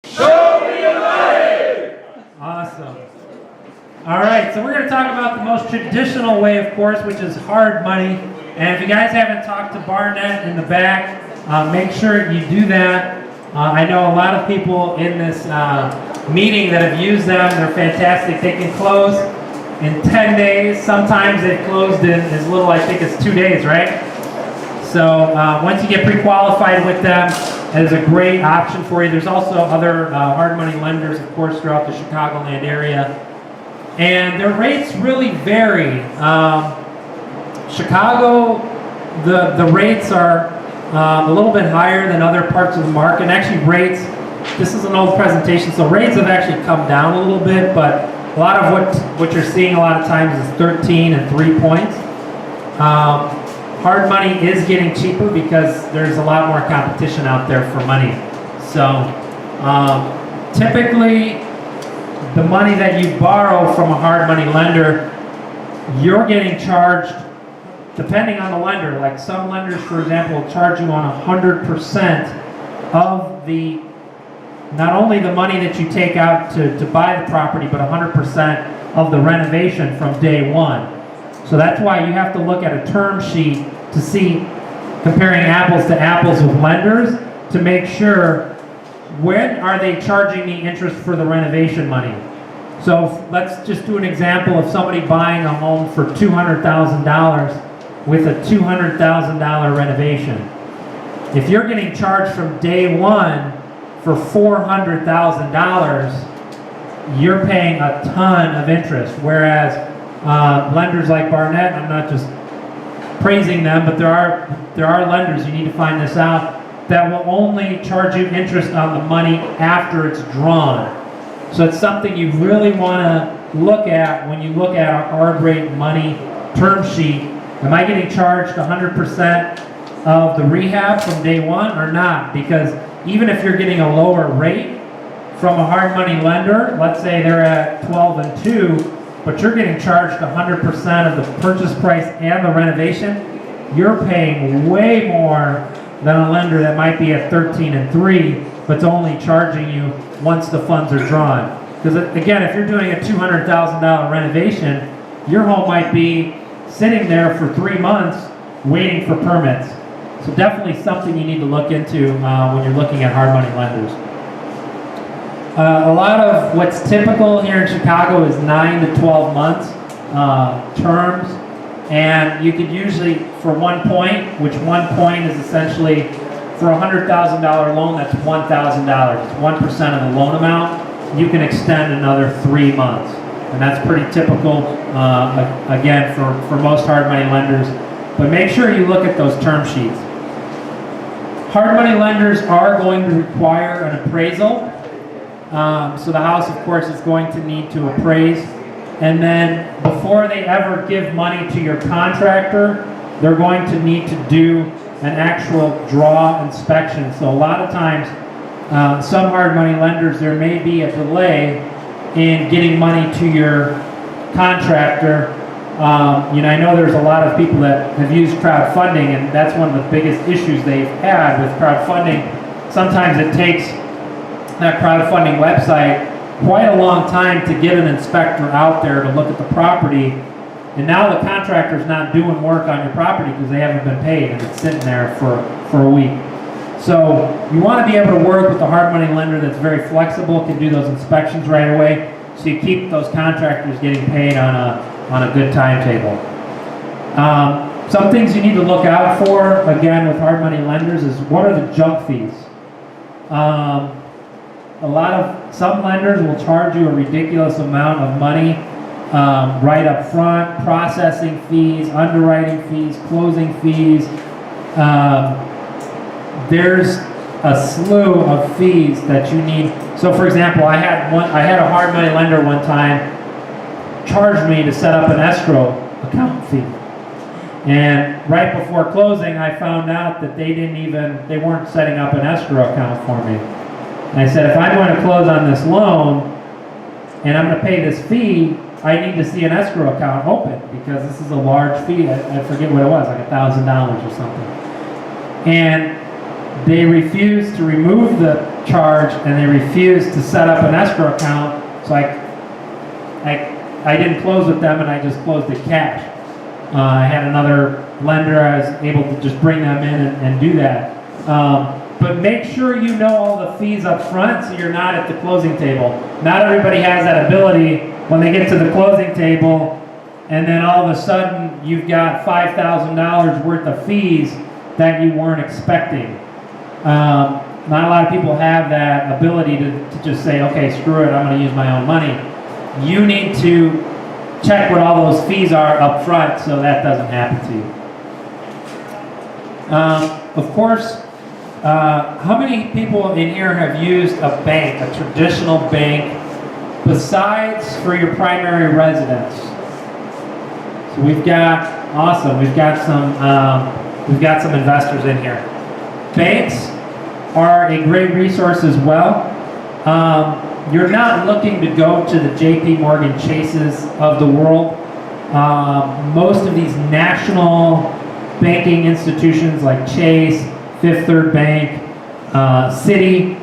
Show me your money! Awesome. All right, so we're going to talk about the most traditional way, of course, which is hard money. And if you guys haven't talked to Barnett in the back, make sure you do that. I know a lot of people in this meeting that have used them. They're fantastic. They can close in 10 days. Sometimes they've closed in as little, I think it's 2 days, right? So once you get pre-qualified with them, it is a great option for you. There's also other hard money lenders, of course, throughout the Chicagoland area. And their rates really vary. Chicago, the rates are a little bit higher than other parts of the market. And actually rates, this is an old presentation, so rates have actually come down a little bit, but a lot of what you're seeing a lot of times is 13 and 3 points. Hard money is getting cheaper because there's a lot more competition out there for money. So typically the money that you borrow from a hard money lender, you're getting charged depending on the lender. Like some lenders, for example, will charge you on 100% of the, not only the money that you take out to buy the property, but 100% of the renovation from day one. So that's why you have to look at a term sheet to see, comparing apples to apples with lenders, to make sure when are they charging the interest for the renovation money. So let's just do an example of somebody buying a home for $200,000 with a $200,000 renovation. If you're getting charged from day one for $400,000, you're paying a ton of interest. Whereas lenders like Barnett, I'm not just praising them, but there are lenders, you need to find this out, that will only charge you interest on the money after it's drawn. So it's something you really want to look at when you look at a hard rate money term sheet. Am I getting charged 100% of the rehab from day one or not? Because even if you're getting a lower rate from a hard money lender, let's say they're at 12 and 2, but you're getting charged 100% of the purchase price and the renovation, you're paying way more than a lender that might be at 13 and 3, but's only charging you once the funds are drawn. Because again, if you're doing a $200,000 renovation, your home might be sitting there for 3 months waiting for permits. So definitely something you need to look into when you're looking at hard money lenders. A lot of what's typical here in Chicago is 9 to 12 months terms, and you could usually, for 1 point, which 1 point is essentially for a $100,000 loan, that's $1,000. It's 1% of the loan amount. You can extend another 3 months, and that's pretty typical again for most hard money lenders. But make sure you look at those term sheets. Hard money lenders are going to require an appraisal. So the house, of course, is going to need to appraise. And then before they ever give money to your contractor, they're going to need to do an actual draw inspection. So a lot of times, some hard money lenders, there may be a delay in getting money to your contractor. I know there's a lot of people that have used crowdfunding, and that's one of the biggest issues they've had with crowdfunding. Sometimes it takes that crowdfunding website quite a long time to get an inspector out there to look at the property, and now the contractor's not doing work on your property because they haven't been paid and it's sitting there for a week. So you want to be able to work with a hard money lender that's very flexible, can do those inspections right away, so you keep those contractors getting paid on a good timetable. Some things you need to look out for, again, with hard money lenders is what are the junk fees? Some lenders will charge you a ridiculous amount of money right up front, processing fees, underwriting fees, closing fees. There's a slew of fees that you need. So for example, I had a hard money lender one time charged me to set up an escrow account fee. And right before closing, I found out that they weren't setting up an escrow account for me. And I said, if I'm going to close on this loan and I'm going to pay this fee, I need to see an escrow account open because this is a large fee. I forget what it was, like $1,000 or something. And they refuse to remove the charge and they refuse to set up an escrow account. So I didn't close with them and I just closed it cash. I had another lender, I was able to just bring them in and do that. But make sure you know all the fees up front so you're not at the closing table. Not everybody has that ability when they get to the closing table and then all of a sudden you've got $5,000 worth of fees that you weren't expecting. Not a lot of people have that ability to just say, okay, screw it, I'm going to use my own money. You need to check what all those fees are up front so that doesn't happen to you. Of course, how many people in here have used a bank, a traditional bank, besides for your primary residence? So we've got, awesome, we've got some investors in here. Banks are a great resource as well. You're not looking to go to the JP Morgan Chases of the world. Most of these national banking institutions like Chase, Fifth Third Bank, Citi,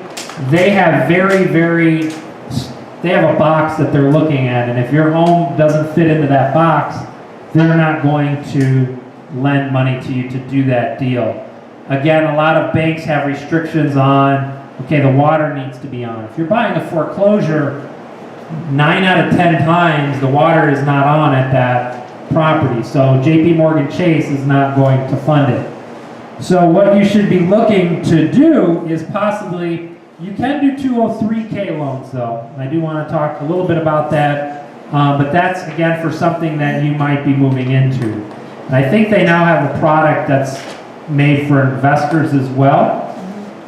they have they have a box that they're looking at, and if your home doesn't fit into that box, they're not going to lend money to you to do that deal. Again, a lot of banks have restrictions on, okay, the water needs to be on. If you're buying a foreclosure, 9 out of 10 times the water is not on at that property. So JP Morgan Chase is not going to fund it. So what you should be looking to do is possibly, you can do 203K loans though. I do want to talk a little bit about that, but that's again for something that you might be moving into. And I think they now have a product that's made for investors as well,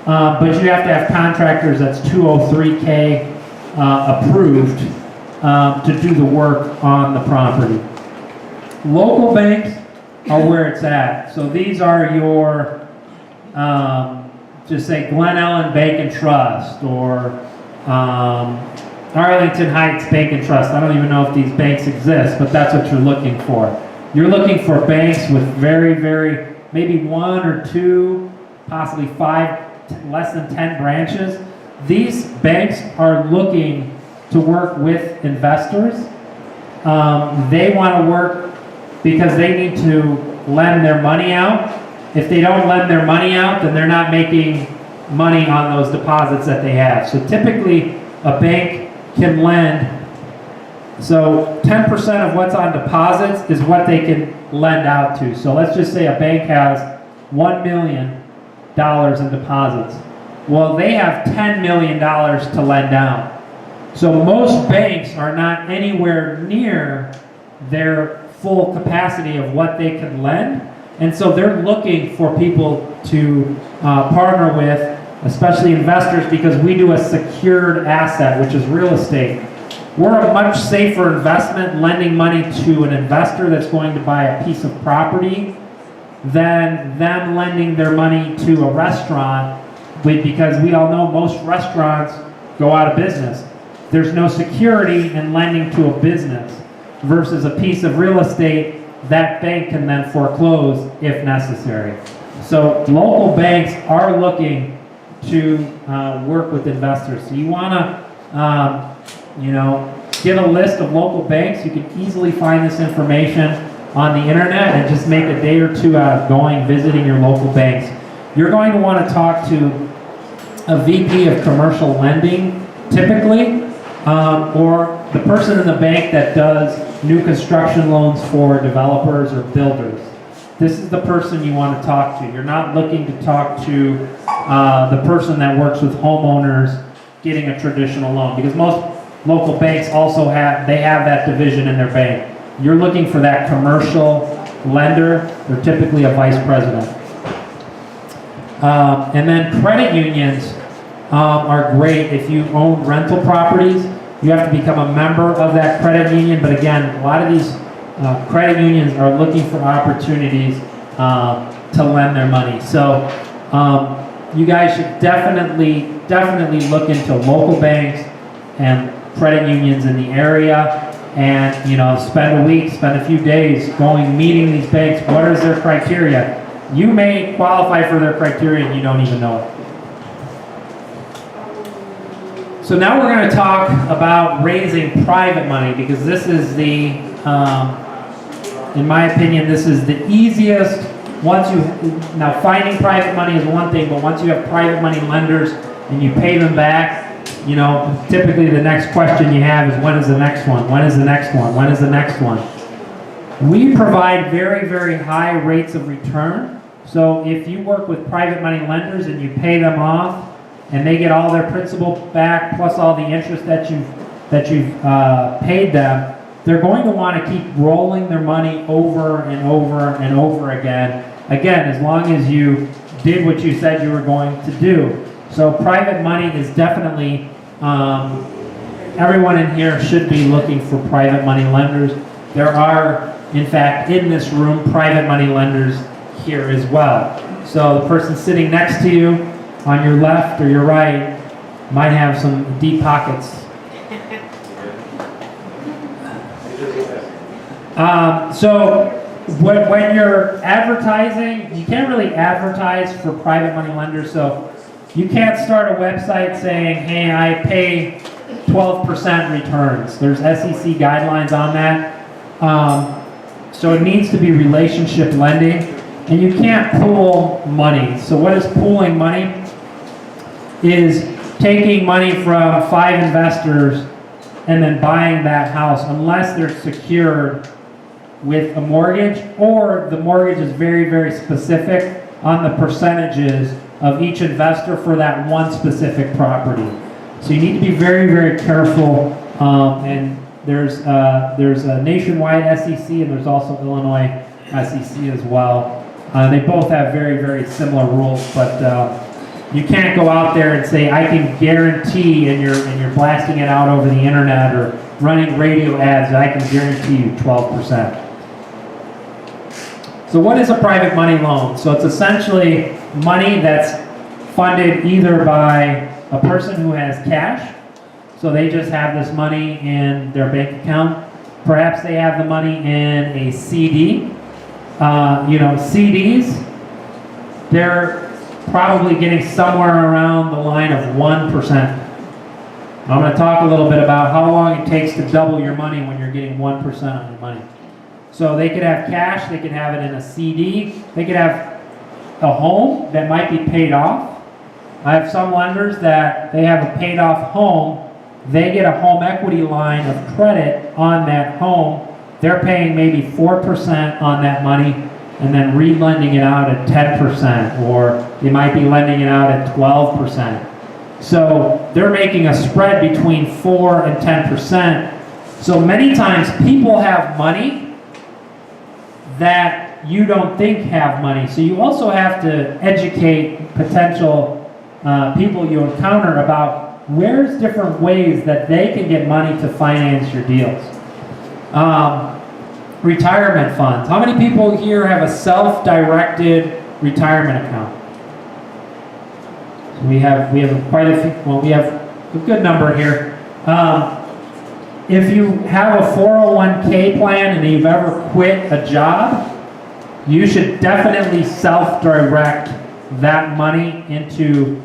but you have to have contractors that's 203K approved to do the work on the property. Local banks are where it's at. So these are your, just say Glen Ellen Bank and Trust or Arlington Heights Bank and Trust. I don't even know if these banks exist, but that's what you're looking for. You're looking for banks with very, maybe 1 or 2, possibly 5, less than 10 branches. These banks are looking to work with investors. They want to work because they need to lend their money out. If they don't lend their money out, then they're not making money on those deposits that they have. So typically, a bank can lend, so 10% of what's on deposits is what they can lend out to. So let's just say a bank has $1 million in deposits. Well, they have $10 million to lend out. So most banks are not anywhere near their full capacity of what they can lend. And so they're looking for people to partner with, especially investors, because we do a secured asset, which is real estate. We're a much safer investment lending money to an investor that's going to buy a piece of property than them lending their money to a restaurant, because we all know most restaurants go out of business. There's no security in lending to a business versus a piece of real estate that bank can then foreclose if necessary. So local banks are looking to work with investors. So you want to, get a list of local banks. You can easily find this information on the internet and just make a day or two out of visiting your local banks. You're going to want to talk to a VP of commercial lending, typically, or the person in the bank that does new construction loans for developers or builders. This is the person you want to talk to. You're not looking to talk to the person that works with homeowners getting a traditional loan, because most local banks also have that division in their bank. You're looking for that commercial lender. They're typically a vice president. And then credit unions are great if you own rental properties. You have to become a member of that credit union, but again, a lot of these credit unions are looking for opportunities to lend their money. So you guys should definitely look into local banks and credit unions in the area, and spend a few days meeting these banks. What is their criteria? You may qualify for their criteria and you don't even know it. So now we're going to talk about raising private money, because this is the, in my opinion, this is the easiest. Now finding private money is one thing, but once you have private money lenders and you pay them back, you know, typically the next question you have is, when is the next one? When is the next one? When is the next one? We provide very, very high rates of return. So if you work with private money lenders and you pay them off, and they get all their principal back plus all the interest that you've paid them, they're going to want to keep rolling their money over and over and over again. Again, as long as you did what you said you were going to do. So private money is definitely, everyone in here should be looking for private money lenders. There are, in fact, in this room, private money lenders here as well. So the person sitting next to you, on your left or your right, might have some deep pockets. So when you're advertising, you can't really advertise for private money lenders. So you can't start a website saying, hey, I pay 12% returns. There's SEC guidelines on that. So it needs to be relationship lending. And you can't pool money. So what is pooling money? Is taking money from 5 investors and then buying that house, unless they're secured with a mortgage, or the mortgage is very, very specific on the percentages of each investor for that one specific property. So you need to be very, very careful. And there's a nationwide SEC, and there's also Illinois SEC as well. They both have very, very similar rules, but you can't go out there and say, I can guarantee, and you're blasting it out over the internet or running radio ads, I can guarantee you 12%. So what is a private money loan? So it's essentially money that's funded either by a person who has cash, so they just have this money in their bank account. Perhaps they have the money in a CD. CDs, they're probably getting somewhere around the line of 1%. I'm going to talk a little bit about how long it takes to double your money when you're getting 1% on your money. So they could have cash, they could have it in a CD, they could have a home that might be paid off. I have some lenders that they have a paid off home, they get a home equity line of credit on that home. They're paying maybe 4% on that money and then re-lending it out at 10%, or they might be lending it out at 12%. So they're making a spread between 4 and 10%. So many times people have money that you don't think have money. So you also have to educate potential people you encounter about where's different ways that they can get money to finance your deals. Retirement funds. How many people here have a self-directed retirement account? So we have quite a few. Well, we have a good number here. If you have a 401k plan and you've ever quit a job, you should definitely self-direct that money into.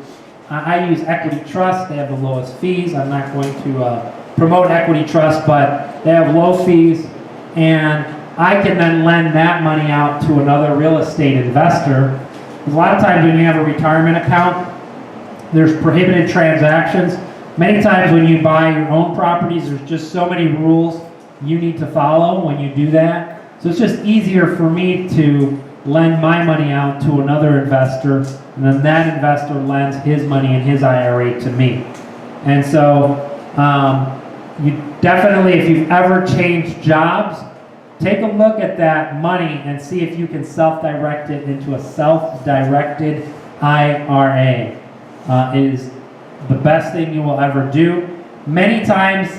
I use Equity Trust. They have the lowest fees. I'm not going to promote Equity Trust, but they have low fees. And I can then lend that money out to another real estate investor. A lot of times when you have a retirement account, there's prohibited transactions. Many times when you buy your own properties, there's just so many rules you need to follow when you do that. So it's just easier for me to lend my money out to another investor, and then that investor lends his money in his IRA to me. And so you definitely, if you've ever changed jobs, take a look at that money and see if you can self-direct it into a self-directed IRA. Is the best thing you will ever do. Many times,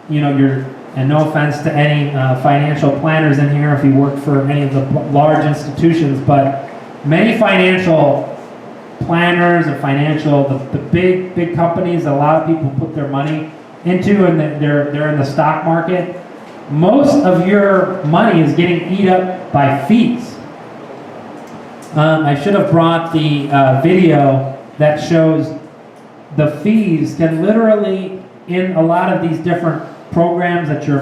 and no offense to any financial planners in here if you work for any of the large institutions, but many financial planners and the big companies that a lot of people put their money into, and they're in the stock market, most of your money is getting eat up by fees. I should have brought the video that shows the fees can literally, in a lot of these different programs that your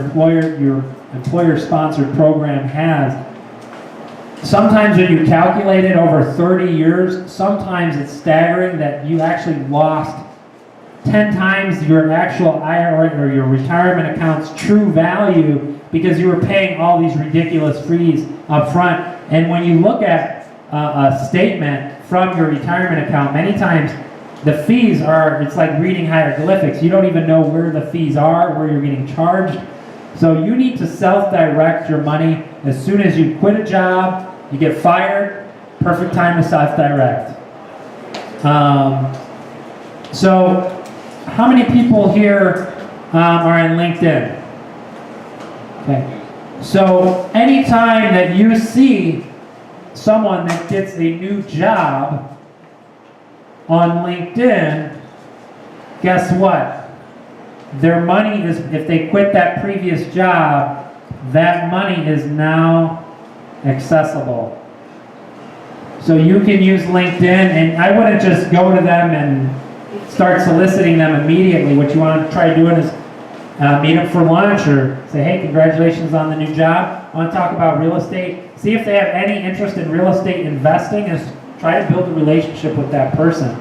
employer-sponsored program has, sometimes when you calculate it over 30 years, sometimes it's staggering that you actually lost 10 times your actual IRA or your retirement account's true value because you were paying all these ridiculous fees up front. And when you look at a statement from your retirement account, many times the fees are, it's like reading hieroglyphics. You don't even know where the fees are, where you're getting charged. So you need to self-direct your money. As soon as you quit a job, you get fired, perfect time to self-direct. So how many people here are in LinkedIn? Okay. So anytime that you see someone that gets a new job on LinkedIn, guess what? Their money is, if they quit that previous job, that money is now accessible. So you can use LinkedIn, and I wouldn't just go to them and start soliciting them immediately. What you want to try doing is meet them for lunch or say, hey, congratulations on the new job. I want to talk about real estate. See if they have any interest in real estate investing, and try to build a relationship with that person.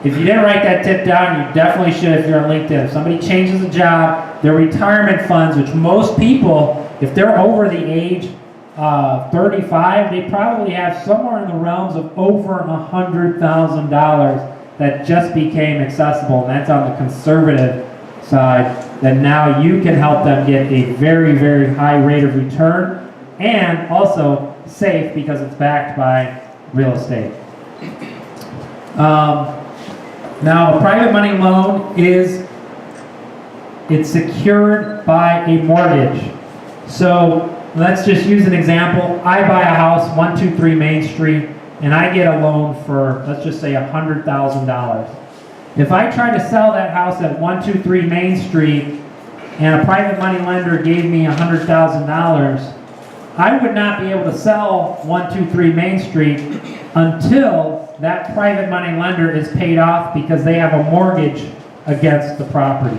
If you didn't write that tip down, you definitely should if you're on LinkedIn. If somebody changes a job, their retirement funds, which most people, if they're over the age 35, they probably have somewhere in the realms of over $100,000 that just became accessible, and that's on the conservative side, that now you can help them get a very, very high rate of return and also safe because it's backed by real estate. Now, a private money loan it's secured by a mortgage. So let's just use an example. I buy a house, 123 Main Street, and I get a loan for, let's just say, $100,000. If I try to sell that house at 123 Main Street and a private money lender gave me $100,000, I would not be able to sell 123 Main Street until that private money lender is paid off because they have a mortgage against the property.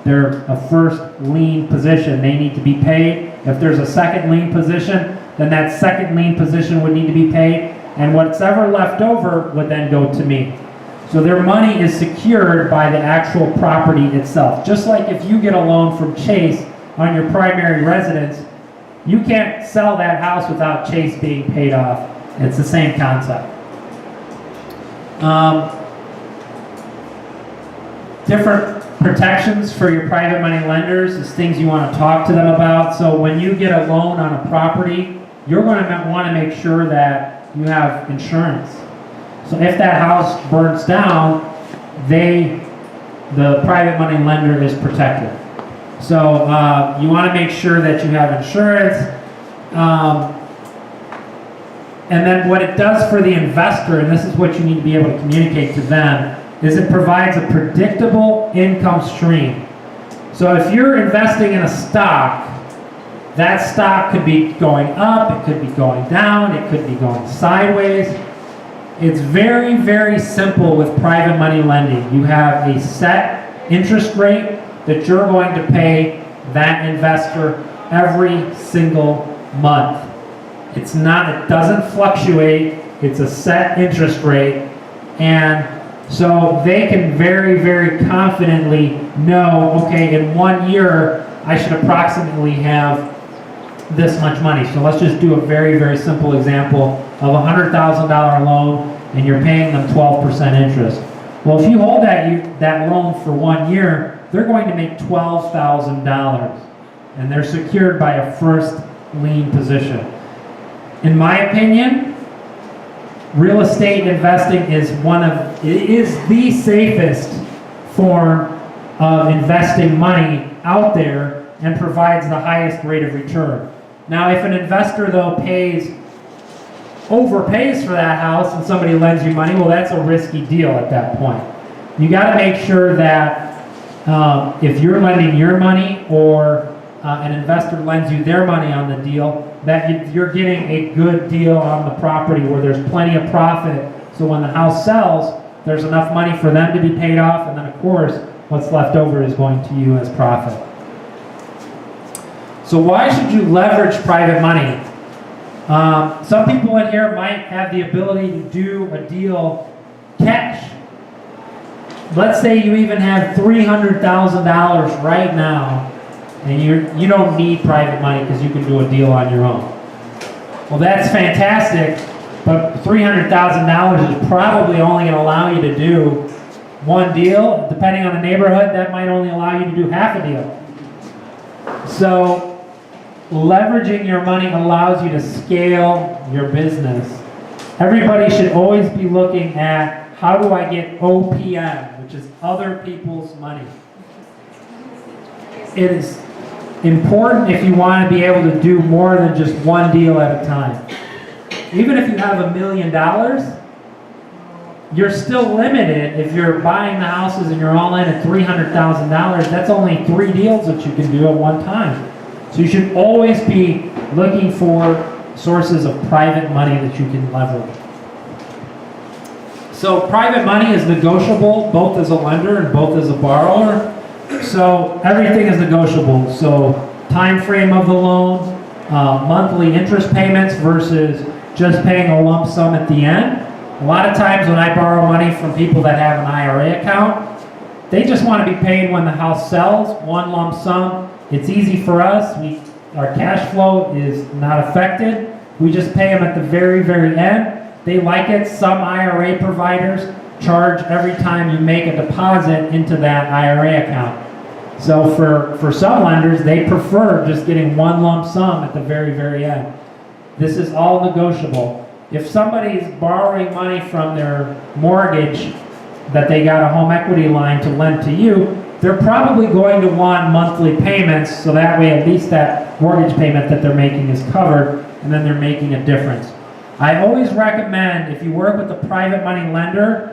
They're a first lien position. They need to be paid. If there's a second lien position, then that second lien position would need to be paid, and what's ever left over would then go to me. So their money is secured by the actual property itself. Just like if you get a loan from Chase on your primary residence, you can't sell that house without Chase being paid off. It's the same concept. Different protections for your private money lenders is things you want to talk to them about. So when you get a loan on a property, you're going to want to make sure that you have insurance. So if that house burns down, the private money lender is protected. So you want to make sure that you have insurance. And then what it does for the investor, and this is what you need to be able to communicate to them, is it provides a predictable income stream. So if you're investing in a stock, that stock could be going up, it could be going down, it could be going sideways. It's very, very simple with private money lending. You have a set interest rate that you're going to pay that investor every single month. It doesn't fluctuate, it's a set interest rate, and so they can very, very confidently know, okay, in 1 year, I should approximately have this much money. So let's just do a very, very simple example of a $100,000 loan, and you're paying them 12% interest. Well, if you hold that loan for 1 year, they're going to make $12,000, and they're secured by a first lien position. In my opinion, real estate investing is the safest form of investing money out there and provides the highest rate of return. Now, if an investor, though, overpays for that house and somebody lends you money, well, that's a risky deal at that point. You got to make sure that if you're lending your money or an investor lends you their money on the deal, that you're getting a good deal on the property where there's plenty of profit. So when the house sells, there's enough money for them to be paid off, and then of course, what's left over is going to you as profit. So why should you leverage private money? Some people in here might have the ability to do a deal cash. Let's say you even have $300,000 right now, and you don't need private money because you can do a deal on your own. Well, that's fantastic, but $300,000 is probably only going to allow you to do one deal. Depending on the neighborhood, that might only allow you to do half a deal. So leveraging your money allows you to scale your business. Everybody should always be looking at, how do I get OPM, which is other people's money. It is important if you want to be able to do more than just one deal at a time. Even if you have $1 million, you're still limited. If you're buying the houses and you're all in at $300,000, that's only 3 deals that you can do at one time. So you should always be looking for sources of private money that you can leverage. So private money is negotiable both as a lender and both as a borrower. So everything is negotiable. So time frame of the loan, monthly interest payments versus just paying a lump sum at the end. A lot of times when I borrow money from people that have an IRA account, they just want to be paid when the house sells, one lump sum. It's easy for us. Our cash flow is not affected. We just pay them at the very, very end. They like it. Some IRA providers charge every time you make a deposit into that IRA account. So for some lenders, they prefer just getting one lump sum at the very, very end. This is all negotiable. If somebody's borrowing money from their mortgage that they got a home equity line to lend to you, they're probably going to want monthly payments, so that way at least that mortgage payment that they're making is covered, and then they're making a difference. I always recommend, if you work with a private money lender,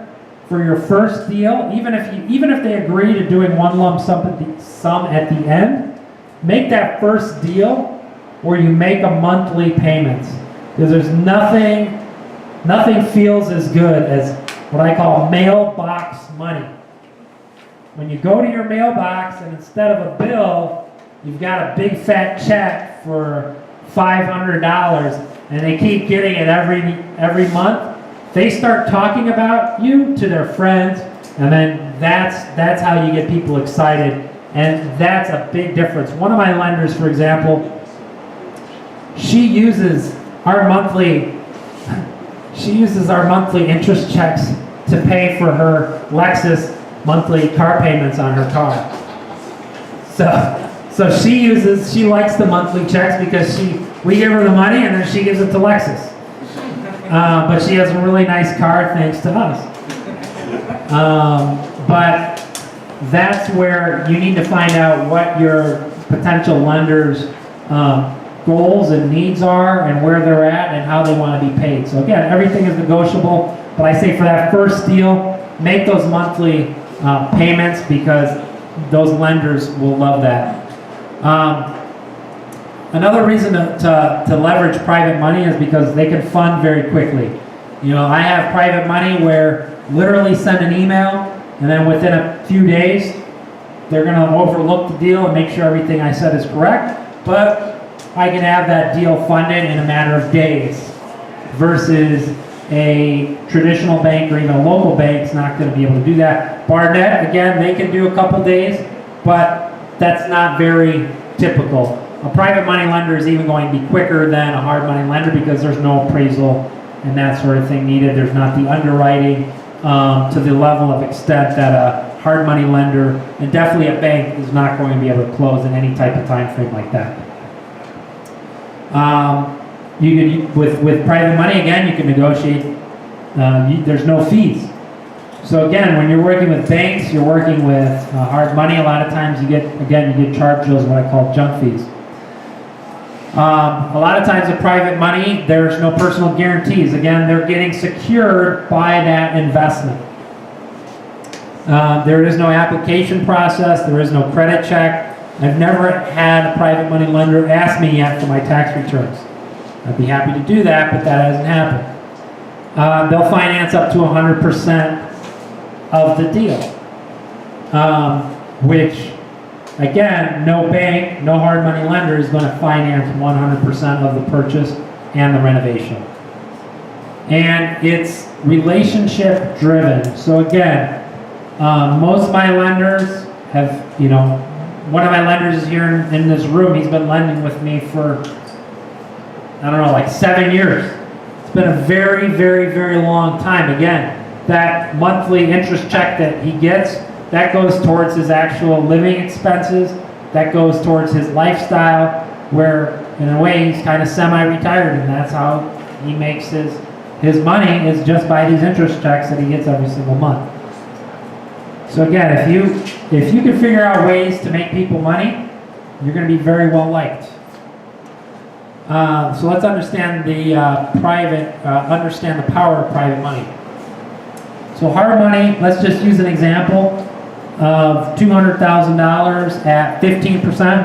for your first deal, even if they agree to doing one lump sum at the end, make that first deal where you make a monthly payments. Because there's nothing feels as good as what I call mailbox money. When you go to your mailbox and instead of a bill, you've got a big fat check for $500 and they keep getting it every month, they start talking about you to their friends, and then that's how you get people excited, and that's a big difference. One of my lenders, for example, she uses our monthly interest checks to pay for her Lexus monthly car payments on her car. So she likes the monthly checks because we give her the money and then she gives it to Lexus. But she has a really nice car thanks to us. But that's where you need to find out what your potential lender's goals and needs are and where they're at and how they want to be paid. So again, everything is negotiable, but I say for that first deal, make those monthly payments because those lenders will love that. Another reason to leverage private money is because they can fund very quickly. You know, I have private money where literally send an email and then within a few days they're going to overlook the deal and make sure everything I said is correct, but I can have that deal funded in a matter of days versus a traditional bank or even a local bank is not going to be able to do that. Barnett, again, they can do a couple days, but that's not very typical. A private money lender is even going to be quicker than a hard money lender because there's no appraisal and that sort of thing needed. There's not the underwriting to the level of extent that a hard money lender, and definitely a bank, is not going to be able to close in any type of time frame like that. With private money, again, you can negotiate. There's no fees. So again, when you're working with banks, you're working with hard money. A lot of times you get charged those what I call junk fees. A lot of times with private money, there's no personal guarantees. Again, they're getting secured by that investment. There is no application process. There is no credit check. I've never had a private money lender ask me yet for my tax returns. I'd be happy to do that, but that hasn't happened. They'll finance up to 100% of the deal, which, again, no bank, no hard money lender is going to finance 100% of the purchase and the renovation. And it's relationship driven. So again, most of my lenders have, one of my lenders is here in this room. He's been lending with me for, I don't know, like 7 years. It's been a very, very, very long time. Again, that monthly interest check that he gets, that goes towards his actual living expenses. That goes towards his lifestyle, where in a way he's kind of semi-retired, and that's how he makes his money, is just by these interest checks that he gets every single month. So again, if you can figure out ways to make people money, you're going to be very well liked. So let's understand the understand the power of private money. So hard money, let's just use an example of $200,000 at 15%.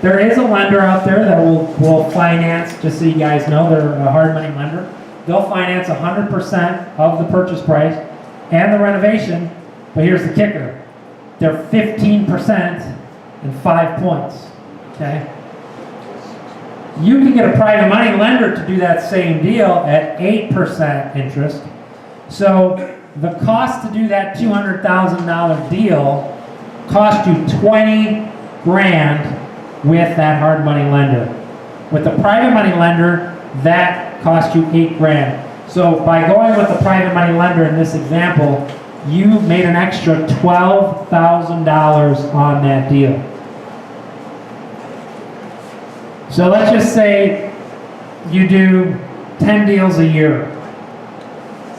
There is a lender out there that will finance, just so you guys know, they're a hard money lender. They'll finance 100% of the purchase price and the renovation, but here's the kicker. They're 15% and 5 points, okay? You can get a private money lender to do that same deal at 8% interest. So the cost to do that $200,000 deal cost you 20 grand with that hard money lender. With the private money lender, that cost you 8 grand. So by going with the private money lender in this example, you made an extra $12,000 on that deal. So let's just say you do 10 deals a year.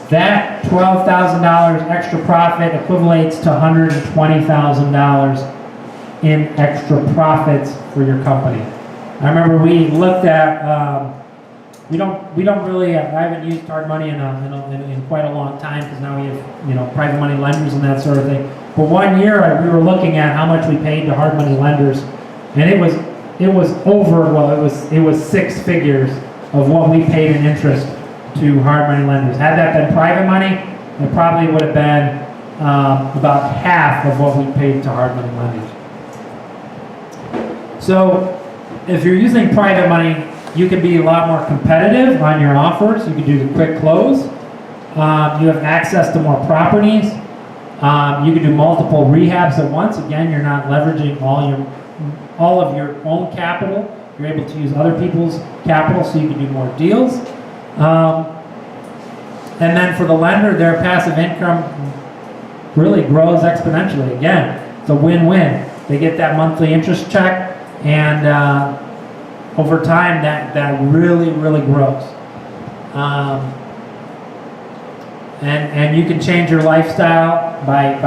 That $12,000 extra profit equivalates to $120,000 in extra profits for your company. I remember we looked at, we don't really, I haven't used hard money in quite a long time, because now we have, private money lenders and that sort of thing. But 1 year we were looking at how much we paid to hard money lenders, and it was over, well, it was 6 figures of what we paid in interest to hard money lenders. Had that been private money, it probably would have been about half of what we paid to hard money lenders. So if you're using private money, you can be a lot more competitive on your offers. You can do the quick close. You have access to more properties. You can do multiple rehabs at once. Again, you're not leveraging all of your own capital. You're able to use other people's capital, so you can do more deals. And then for the lender, their passive income really grows exponentially. Again, it's a win-win. They get that monthly interest check, and over time, that really, really grows. And you can change your lifestyle by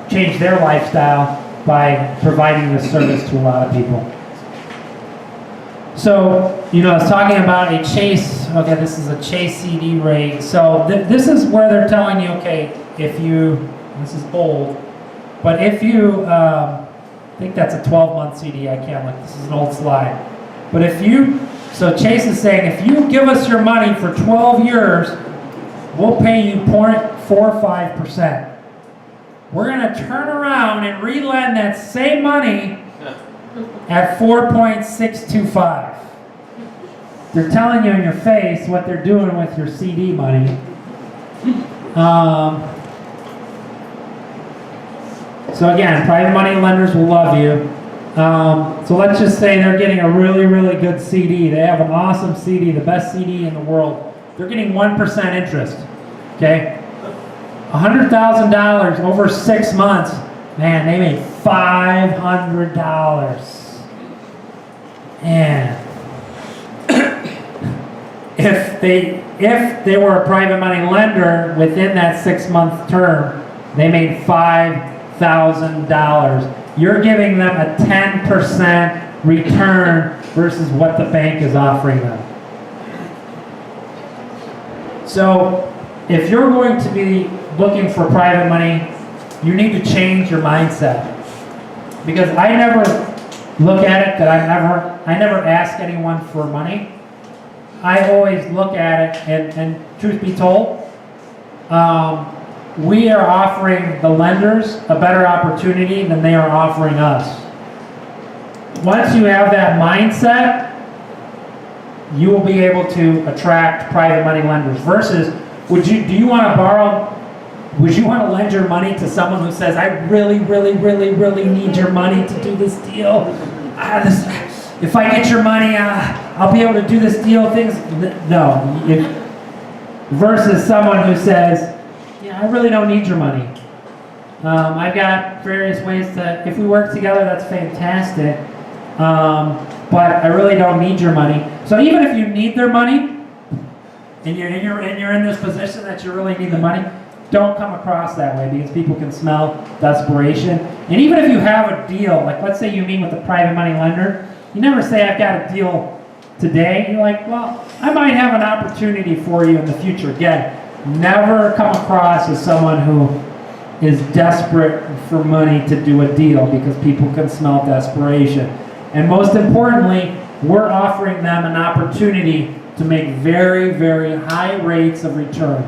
change their lifestyle by providing this service to a lot of people. So, I was talking about a Chase. Okay, this is a Chase CD rate. So this is where they're telling you, okay, this is old, but if you, I think that's a 12-month CD. I can't look. This is an old slide. But so Chase is saying, if you give us your money for 12 years, we'll pay you 0.45%. We're going to turn around and relend that same money at 4.625. They're telling you in your face what they're doing with your CD money. So again, private money lenders will love you. So let's just say they're getting a really, really good CD. They have an awesome CD, the best CD in the world. They're getting 1% interest. Okay? $100,000 over 6 months. Man, they made $500. And if they were a private money lender within that 6-month term, they made $5,000. You're giving them a 10% return versus what the bank is offering them. So if you're going to be looking for private money, you need to change your mindset. because I never look at it that I never ask anyone for money. I always look at it, and truth be told, we are offering the lenders a better opportunity than they are offering us. Once you have that mindset, you will be able to attract private money lenders. Versus, would you want to lend your money to someone who says, I really, really, really, really need your money to do this deal? If I get your money, I'll be able to do this deal. Versus someone who says, yeah, I really don't need your money. I've got various ways to, if we work together, that's fantastic. But I really don't need your money. So even if you need their money, and you're in this position that you really need the money, don't come across that way, because people can smell desperation. And even if you have a deal, like let's say you meet with a private money lender, you never say, I've got a deal today. You're like, well, I might have an opportunity for you in the future. Again, never come across as someone who is desperate for money to do a deal, because people can smell desperation. And most importantly, we're offering them an opportunity to make very, very high rates of return.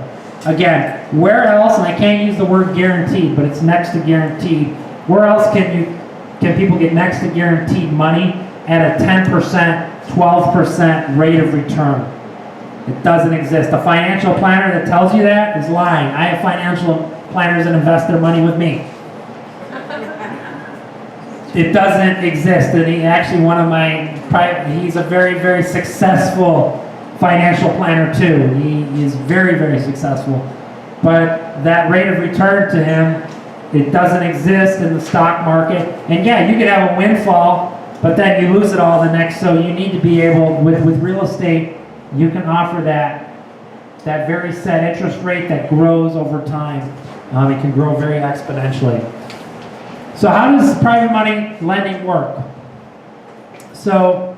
Again, where else, and I can't use the word guaranteed, but it's next to guaranteed, where else can people get next to guaranteed money at a 10%, 12% rate of return? It doesn't exist. A financial planner that tells you that is lying. I have financial planners that invest their money with me. It doesn't exist. And he's a very, very successful financial planner too. He is very, very successful. But that rate of return to him, it doesn't exist in the stock market. And yeah, you could have a windfall, but then you lose it all the next. So you need to be able, with real estate, you can offer that very set interest rate that grows over time. It can grow very exponentially. So how does private money lending work? So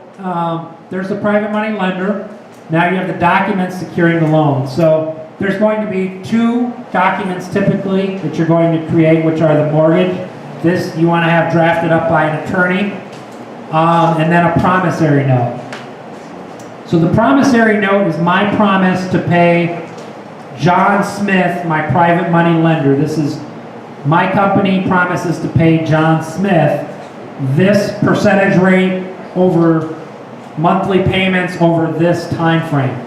there's a private money lender. Now you have the documents securing the loan. So there's going to be two documents typically that you're going to create, which are the mortgage. This you want to have drafted up by an attorney, and then a promissory note. So the promissory note is my promise to pay John Smith, my private money lender. This is my company promises to pay John Smith this percentage rate over monthly payments over this time frame.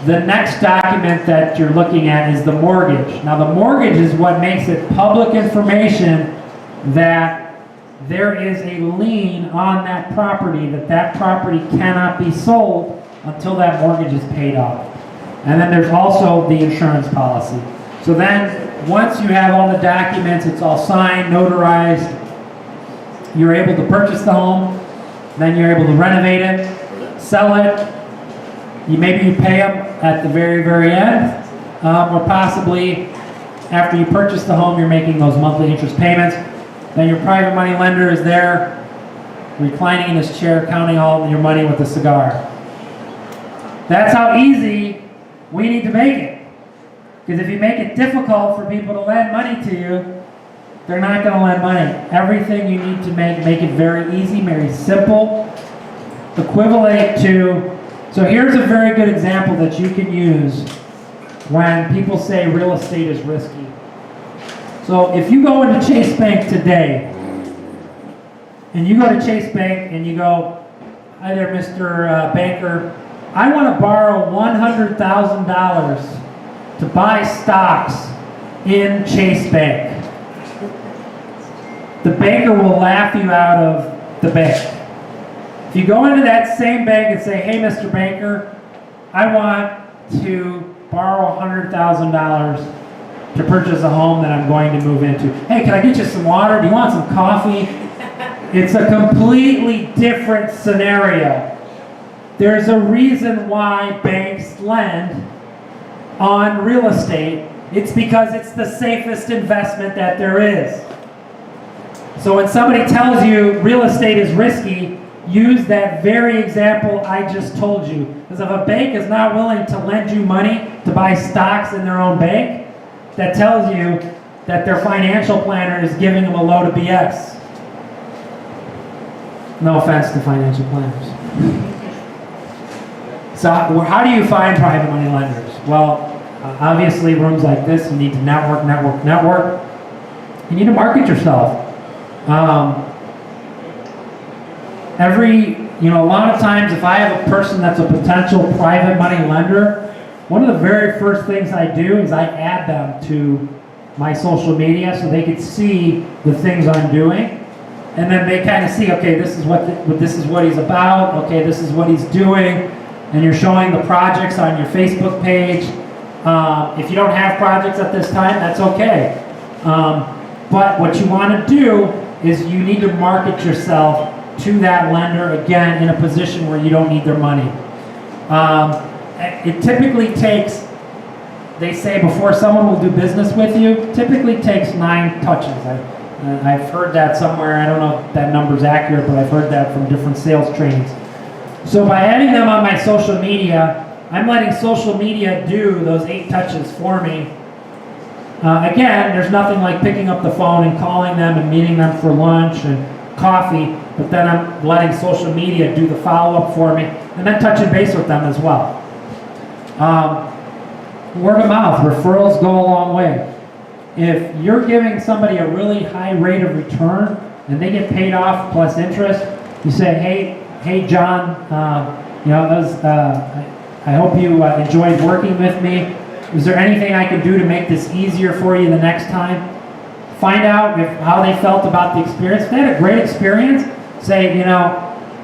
The next document that you're looking at is the mortgage. Now the mortgage is what makes it public information that there is a lien on that property, that property cannot be sold until that mortgage is paid off. And then there's also the insurance policy. So then once you have all the documents, it's all signed, notarized, you're able to purchase the home, then you're able to renovate it, sell it. Maybe you pay them at the very, very end, or possibly after you purchase the home, you're making those monthly interest payments. Then your private money lender is there, reclining in his chair, counting all your money with a cigar. That's how easy we need to make it. Because if you make it difficult for people to lend money to you, they're not going to lend money. Everything you need to make it very easy, very simple, equivalent to. So here's a very good example that you can use when people say real estate is risky. So if you go into Chase Bank today, and you go to Chase Bank and you go, hi there, Mr. Banker, I want to borrow $100,000 to buy stocks in Chase Bank. The banker will laugh you out of the bank. If you go into that same bank and say, hey, Mr. Banker, I want to borrow $100,000 to purchase a home that I'm going to move into. Hey, can I get you some water? Do you want some coffee? It's a completely different scenario. There's a reason why banks lend on real estate. It's because it's the safest investment that there is. So when somebody tells you real estate is risky, use that very example I just told you. Because if a bank is not willing to lend you money to buy stocks in their own bank, that tells you that their financial planner is giving them a load of BS. No offense to financial planners. So how do you find private money lenders? Well, obviously rooms like this, you need to network. You need to market yourself. A lot of times if I have a person that's a potential private money lender, one of the very first things I do is I add them to my social media so they could see the things I'm doing. And then they kind of see, okay, this is what he's about, okay, this is what he's doing, and you're showing the projects on your Facebook page. If you don't have projects at this time, that's okay. But what you want to do is you need to market yourself to that lender, again, in a position where you don't need their money. It typically takes, they say before someone will do business with you, typically takes 9 touches. I've heard that somewhere. I don't know if that number's accurate, but I've heard that from different sales trainings. So by adding them on my social media, I'm letting social media do those 8 touches for me. Again, there's nothing like picking up the phone and calling them and meeting them for lunch and coffee, but then I'm letting social media do the follow-up for me and then touching base with them as well. Word of mouth, referrals go a long way. If you're giving somebody a really high rate of return and they get paid off plus interest, you say, hey John, I hope you enjoyed working with me. Is there anything I can do to make this easier for you the next time? Find out how they felt about the experience. If they had a great experience, say,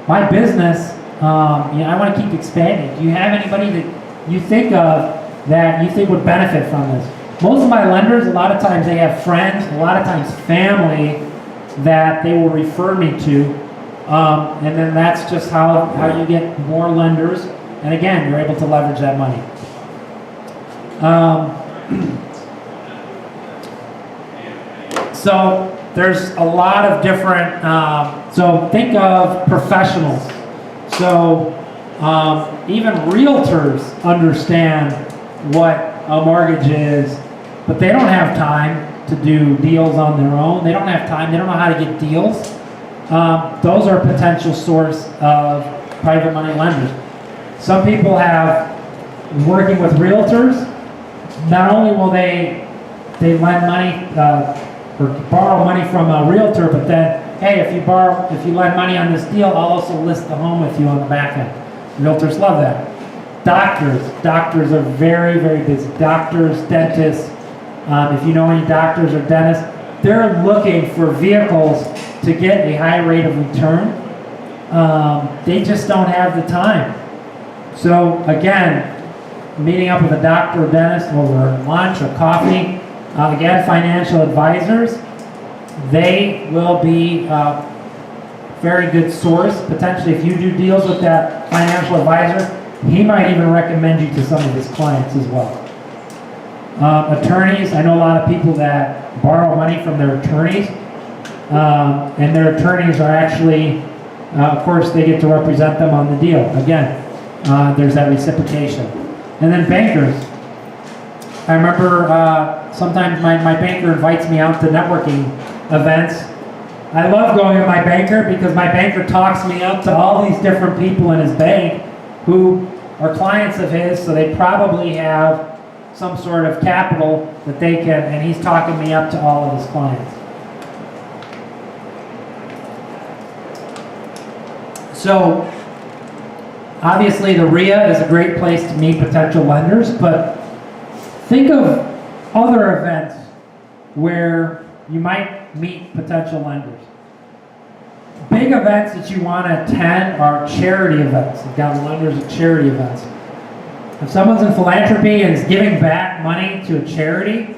my business, I want to keep expanding. Do you have anybody that you think of that you think would benefit from this? Most of my lenders, a lot of times they have friends, a lot of times family that they will refer me to. And then that's just how you get more lenders. And again, you're able to leverage that money. So there's a lot of different, so think of professionals. So even realtors understand what a mortgage is, but they don't have time to do deals on their own. They don't have time, they don't know how to get deals. Those are a potential source of private money lenders. Some people have, working with realtors, not only will they lend money or borrow money from a realtor, but then, hey, if you lend money on this deal, I'll also list the home with you on the back end. Realtors love that. Doctors are very, very busy. Doctors, dentists, if you know any doctors or dentists, they're looking for vehicles to get a high rate of return. They just don't have the time. So again, meeting up with a doctor or dentist over lunch or coffee, again, financial advisors, they will be a very good source. Potentially, if you do deals with that financial advisor, he might even recommend you to some of his clients as well. Attorneys, I know a lot of people that borrow money from their attorneys, and their attorneys are actually, of course, they get to represent them on the deal. Again, there's that reciprocation. And then bankers. I remember sometimes my banker invites me out to networking events. I love going with my banker because my banker talks me up to all these different people in his bank who are clients of his, so they probably have some sort of capital that they can, and he's talking me up to all of his clients. So, obviously the RIA is a great place to meet potential lenders, but think of other events where you might meet potential lenders. Big events that you want to attend are charity events. You've got lenders at charity events. If someone's in philanthropy and is giving back money to a charity,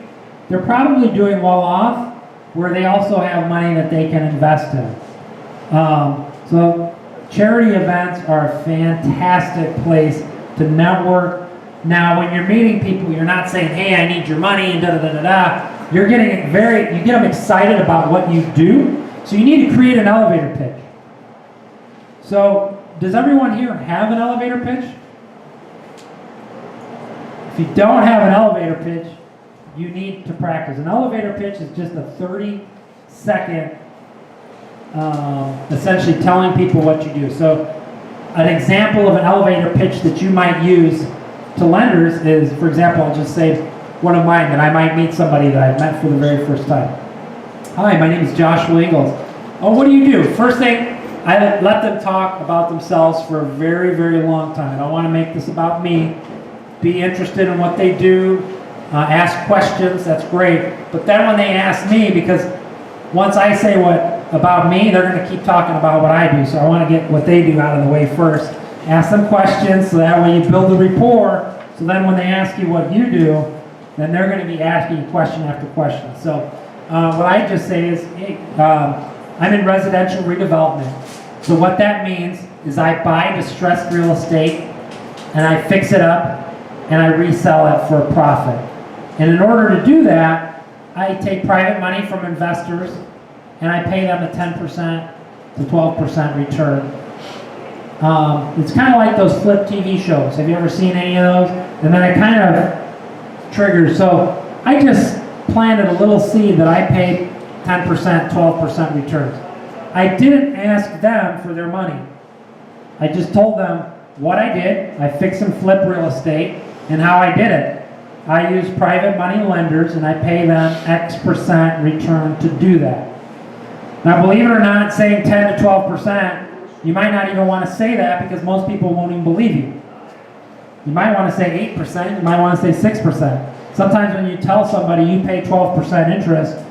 they're probably doing well off where they also have money that they can invest in. So charity events are a fantastic place to network. Now, when you're meeting people, you're not saying, hey, I need your money, and da-da-da-da-da. You get them excited about what you do, so you need to create an elevator pitch. So, does everyone here have an elevator pitch? If you don't have an elevator pitch, you need to practice. An elevator pitch is just a 30-second essentially telling people what you do. So an example of an elevator pitch that you might use to lenders is, for example, I'll just say one of mine that I might meet somebody that I've met for the very first time. Hi, my name is Joshua Ingalls. Oh, what do you do? First thing, I let them talk about themselves for a very, very long time. I don't want to make this about me. Be interested in what they do, ask questions, that's great. But then when they ask me, because once I say what about me, they're going to keep talking about what I do. So I want to get what they do out of the way first. Ask them questions so that way you build a rapport. So then when they ask you what you do, then they're going to be asking you question after question. So what I just say is, hey, I'm in residential redevelopment. So what that means is I buy distressed real estate and I fix it up and I resell it for a profit. And in order to do that, I take private money from investors and I pay them a 10% to 12% return. It's kind of like those flip TV shows. Have you ever seen any of those? And then it kind of triggers. So I just planted a little seed that I paid 10%, 12% returns. I didn't ask them for their money. I just told them what I did. I fix and flip real estate and how I did it. I use private money lenders and I pay them X% return to do that. Now, believe it or not, saying 10 to 12%, you might not even want to say that because most people won't even believe you. You might want to say 8%, you might want to say 6%. Sometimes when you tell somebody you pay 12% interest,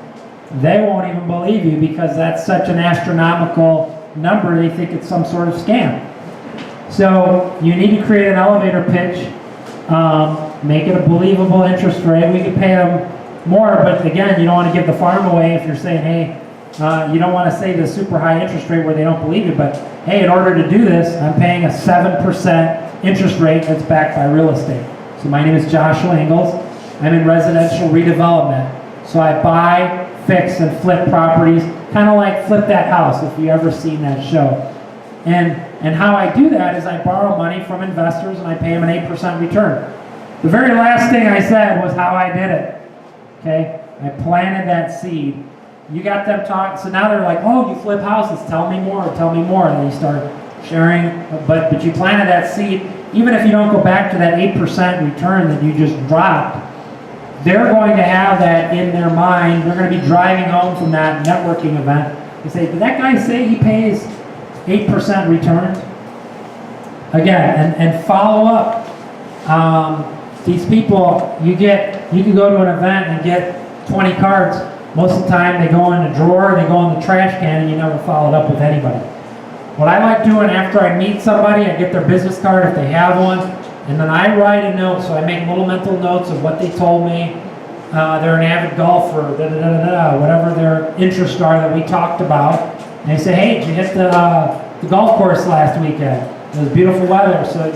they won't even believe you because that's such an astronomical number, they think it's some sort of scam. So you need to create an elevator pitch, make it a believable interest rate. We could pay them more, but again, you don't want to give the farm away if you're saying, hey, you don't want to say the super high interest rate where they don't believe you, but hey, in order to do this, I'm paying a 7% interest rate that's backed by real estate. So my name is Joshua Ingalls. I'm in residential redevelopment. So I buy, fix, and flip properties, kind of like Flip That House, if you've ever seen that show. And how I do that is I borrow money from investors and I pay them an 8% return. The very last thing I said was how I did it. Okay? I planted that seed. You got them talking, so now they're like, oh, you flip houses, tell me more. And then you start sharing, but you planted that seed. Even if you don't go back to that 8% return that you just dropped, they're going to have that in their mind. They're going to be driving home from that networking event. They say, did that guy say he pays 8% returns? Again, and follow up. These people, you can go to an event and get 20 cards. Most of the time they go in a drawer, they go in the trash can, and you never followed up with anybody. What I like doing after I meet somebody, I get their business card if they have one, and then I write a note, so I make little mental notes of what they told me. They're an avid golfer, whatever their interests are that we talked about. And they say, hey, did you hit the golf course last weekend? It was beautiful weather. So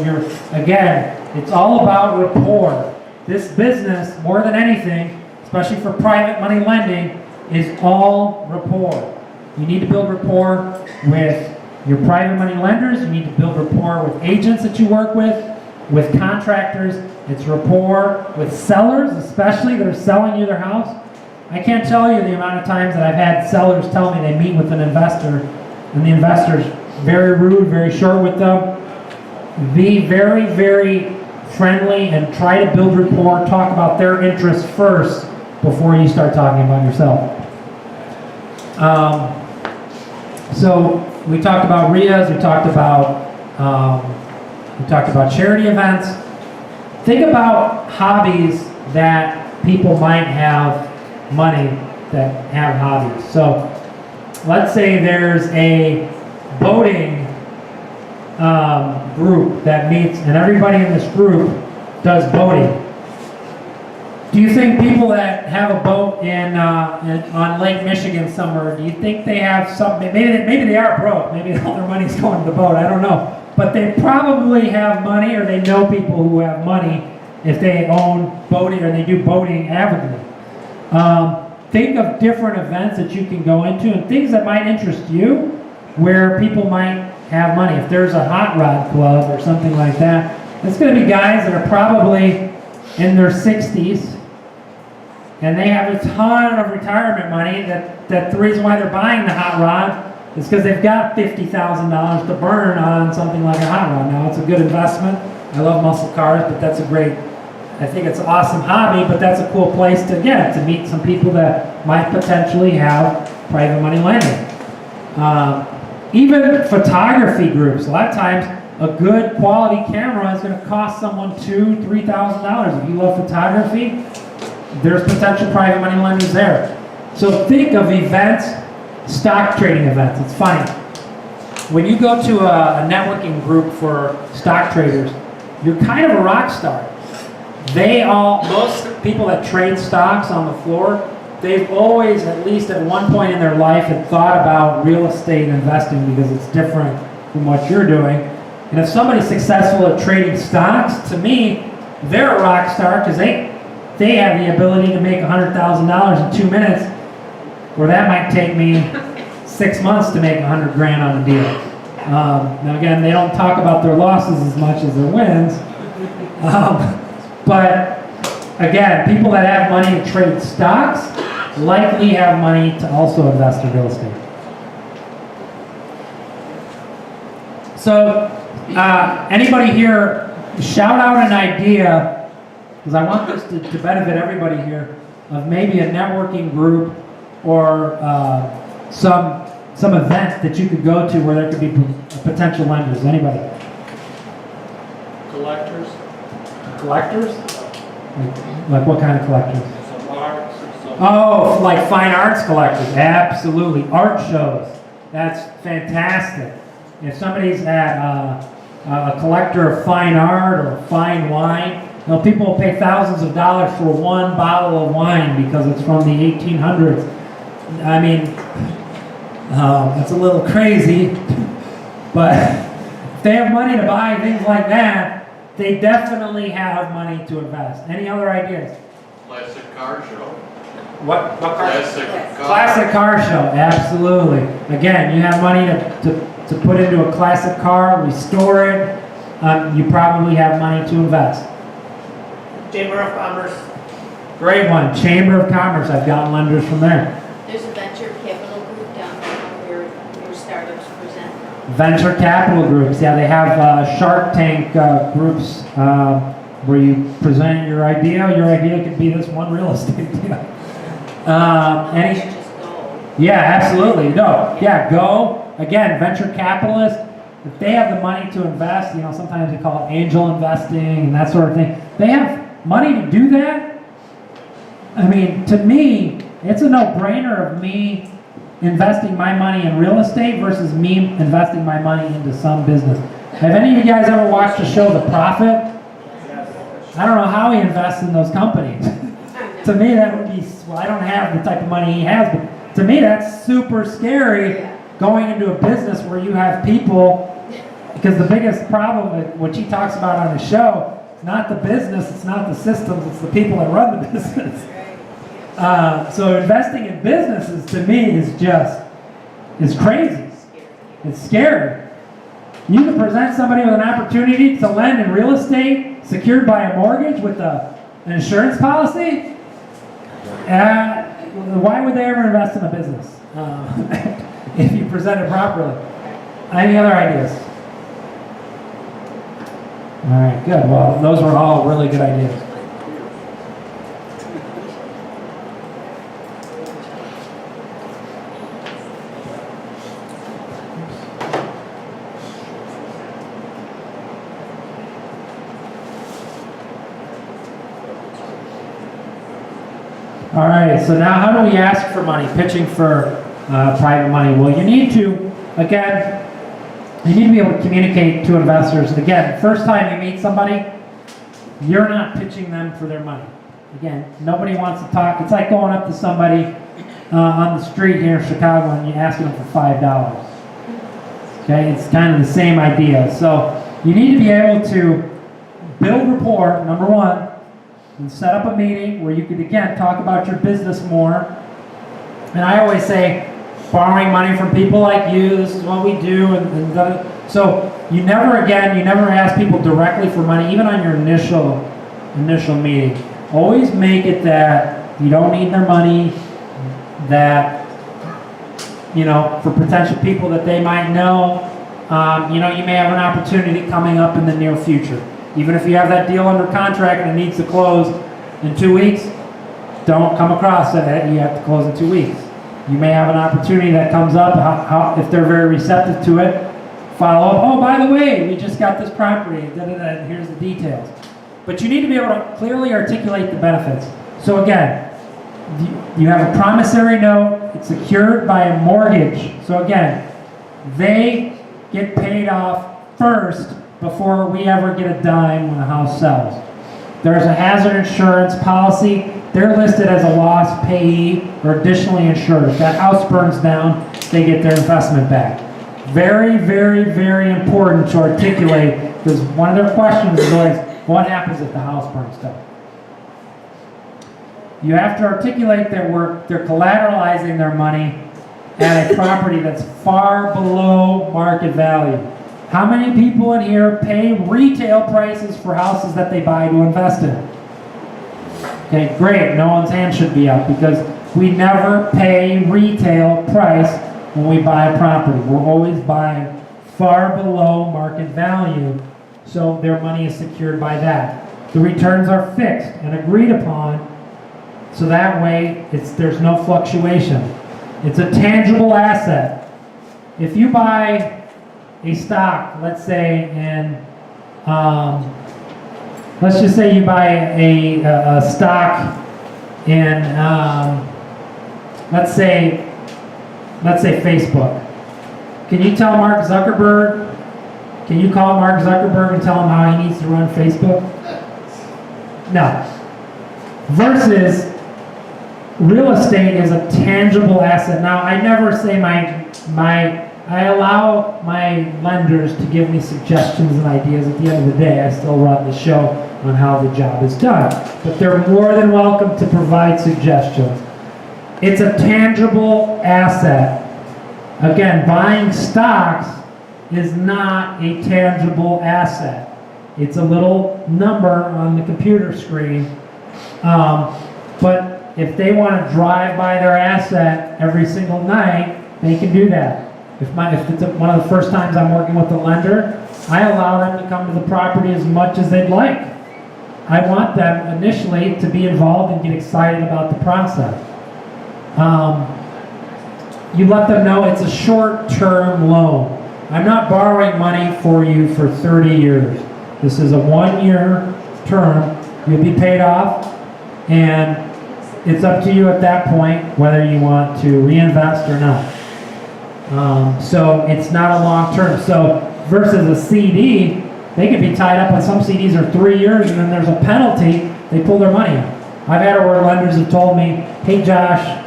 again, it's all about rapport. This business, more than anything, especially for private money lending, is all rapport. You need to build rapport with your private money lenders. You need to build rapport with agents that you work with contractors. It's rapport with sellers, especially that are selling you their house. I can't tell you the amount of times that I've had sellers tell me they meet with an investor, and the investor's very rude, very short with them. Be very, very friendly and try to build rapport. Talk about their interests first before you start talking about yourself. So we talked about RIAs, we talked about charity events. Think about hobbies that people might have money that have hobbies. So let's say there's a boating group that meets, and everybody in this group does boating. Do you think people that have a boat on Lake Michigan somewhere, do you think they have something? Maybe they are broke. Maybe all their money's going to the boat. I don't know. But they probably have money, or they know people who have money if they own boating or they do boating avidly. Think of different events that you can go into and things that might interest you where people might have money. If there's a hot rod club or something like that, it's going to be guys that are probably in their 60s and they have a ton of retirement money that the reason why they're buying the hot rod is because they've got $50,000 to burn on something like a hot rod. Now, it's a good investment. I love muscle cars, but that's a great, I think it's an awesome hobby, but that's a cool place to get to meet some people that might potentially have private money lending. Even photography groups, a lot of times a good quality camera is going to cost someone $2,000, $3,000. If you love photography, there's potential private money lenders there. So think of events, stock trading events. It's funny. When you go to a networking group for stock traders, you're kind of a rock star. Most people that trade stocks on the floor, they've always, at least at one point in their life, had thought about real estate investing because it's different from what you're doing. And if somebody's successful at trading stocks, to me, they're a rock star because they have the ability to make $100,000 in 2 minutes, where that might take me 6 months to make $100 grand on a deal. Now again, they don't talk about their losses as much as their wins. But again, people that have money to trade stocks likely have money to also invest in real estate. So, anybody here, shout out an idea, because I want this to benefit everybody here, of maybe a networking group or some event that you could go to where there could be potential lenders. Anybody? Collectors. Collectors? Like what kind of collectors? Some arts. Oh, like fine arts collectors. Absolutely. Art shows. That's fantastic. If somebody's at a collector of fine art or fine wine, you know, people will pay thousands of dollars for one bottle of wine because it's from the 1800s. I mean, it's a little crazy, but if they have money to buy things like that, they definitely have money to invest. Any other ideas? Classic car show. What car? Classic car show, absolutely. Again, you have money to put into a classic car, restore it, you probably have money to invest. Chamber of Commerce. Great one, Chamber of Commerce. I've gotten lenders from there. There's a venture capital group downtown where your startups present. Venture capital groups, yeah, they have Shark Tank groups where you present your idea. Your idea could be this one real estate deal. Just go. Yeah, absolutely. No, yeah, go. Again, venture capitalists, if they have the money to invest, you know, sometimes they call it angel investing and that sort of thing. They have money to do that. I mean, to me, it's a no-brainer of me investing my money in real estate versus me investing my money into some business. Have any of you guys ever watched the show The Prophet? I don't know how he invests in those companies. To me, that would be, well, I don't have the type of money he has, but to me, that's super scary going into a business where you have people, because the biggest problem, which he talks about on the show, it's not the business, it's not the systems, it's the people that run the business. So investing in businesses to me is crazy. It's scary. You can present somebody with an opportunity to lend in real estate secured by a mortgage with an insurance policy. Why would they ever invest in a business if you present it properly? Any other ideas? All right, good. Well, those were all really good ideas. All right, so now how do we ask for money, pitching for private money? Well, you need to be able to communicate to investors. Again, first time you meet somebody, you're not pitching them for their money. Again, nobody wants to talk. It's like going up to somebody on the street here in Chicago and you're asking them for $5. Okay, it's kind of the same idea. So you need to be able to build rapport, number one, and set up a meeting where you could, again, talk about your business more. And I always say, borrowing money from people like you, this is what we do. So you never ask people directly for money, even on your initial meeting. Always make it that you don't need their money, that for potential people that they might know. You may have an opportunity coming up in the near future. Even if you have that deal under contract and it needs to close in 2 weeks, don't come across it. You have to close in 2 weeks. You may have an opportunity that comes up, if they're very receptive to it, follow up, oh, by the way, we just got this property, here's the details. But you need to be able to clearly articulate the benefits. So again, you have a promissory note, it's secured by a mortgage. So again, they get paid off first before we ever get a dime when the house sells. There's a hazard insurance policy. They're listed as a loss payee or additionally insured. If that house burns down, they get their investment back. Very, very, very important to articulate, because one of their questions is always, what happens if the house burns down? You have to articulate they're collateralizing their money at a property that's far below market value. How many people in here pay retail prices for houses that they buy to invest in? Okay, great. No one's hand should be up, because we never pay retail price when we buy a property. We're always buying far below market value, so their money is secured by that. The returns are fixed and agreed upon, so that way there's no fluctuation. It's a tangible asset. If you buy a stock, let's say let's just say you buy a stock in, let's say Facebook. Can you tell Mark Zuckerberg, can you call Mark Zuckerberg and tell him how he needs to run Facebook? No. Versus real estate is a tangible asset. Now, I never say I allow my lenders to give me suggestions and ideas. At the end of the day, I still run the show on how the job is done. But they're more than welcome to provide suggestions. It's a tangible asset. Again, buying stocks is not a tangible asset. It's a little number on the computer screen. But if they want to drive by their asset every single night, they can do that. If it's one of the first times I'm working with a lender, I allow them to come to the property as much as they'd like. I want them initially to be involved and get excited about the process. You let them know it's a short-term loan. I'm not borrowing money for you for 30 years. This is a 1-year term. You'll be paid off, and it's up to you at that point whether you want to reinvest or not. So it's not a long term. So versus a CD, they could be tied up on some CDs are 3 years, and then there's a penalty, they pull their money out. I've had it where lenders have told me, hey Josh,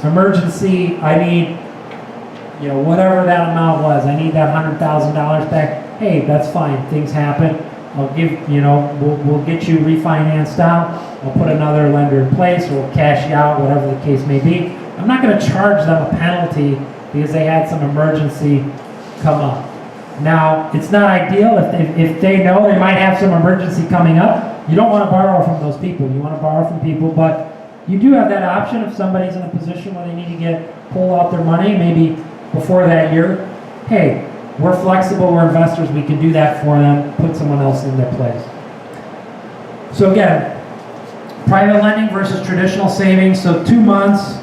emergency, I need, whatever that amount was, I need that $100,000 back. Hey, that's fine, things happen. I'll give, we'll get you refinanced out. I'll put another lender in place, or we'll cash you out, whatever the case may be. I'm not going to charge them a penalty because they had some emergency come up. Now, it's not ideal if they know they might have some emergency coming up. You don't want to borrow from those people. You want to borrow from people, but you do have that option if somebody's in a position where they need to pull out their money, maybe before that year. Hey, we're flexible, we're investors, we can do that for them, put someone else in their place. So again, private lending versus traditional savings. So 2 months,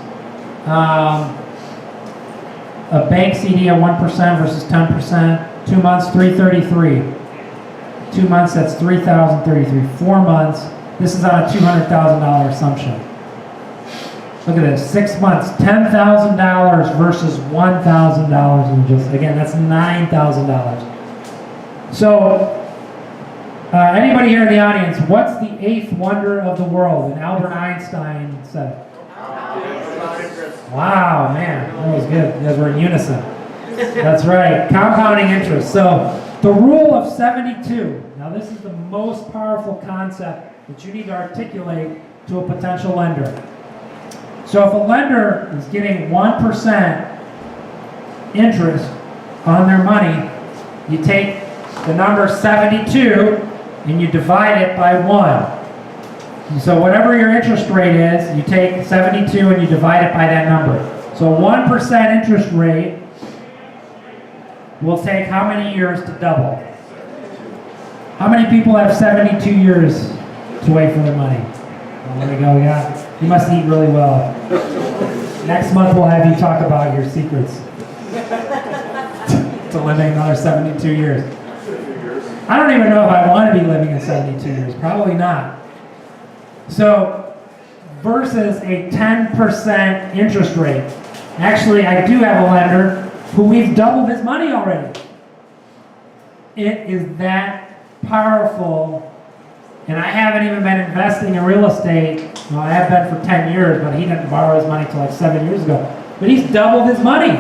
a bank CD at 1% versus 10%. 2 months, 333. 2 months, that's 3,033. 4 months, this is on a $200,000 assumption. Look at this, 6 months, $10,000 versus $1,000 in just, again, that's $9,000. So, anybody here in the audience, what's the 8th wonder of the world? And Albert Einstein said it. Wow, man, that was good. You guys were in unison. That's right, compounding interest. So, the rule of 72. Now, this is the most powerful concept that you need to articulate to a potential lender. So, if a lender is getting 1% interest on their money, you take the number 72 and you divide it by 1. So whatever your interest rate is, you take 72 and you divide it by that number. So 1% interest rate will take how many years to double? How many people have 72 years to wait for their money? Well, there we go, yeah. You must eat really well. Next month we'll have you talk about your secrets to living another 72 years. I don't even know if I want to be living in 72 years. Probably not. So, versus a 10% interest rate. Actually, I do have a lender who we've doubled his money already. It is that powerful. And I haven't even been investing in real estate. Well, I have been for 10 years, but he didn't borrow his money until like 7 years ago. But he's doubled his money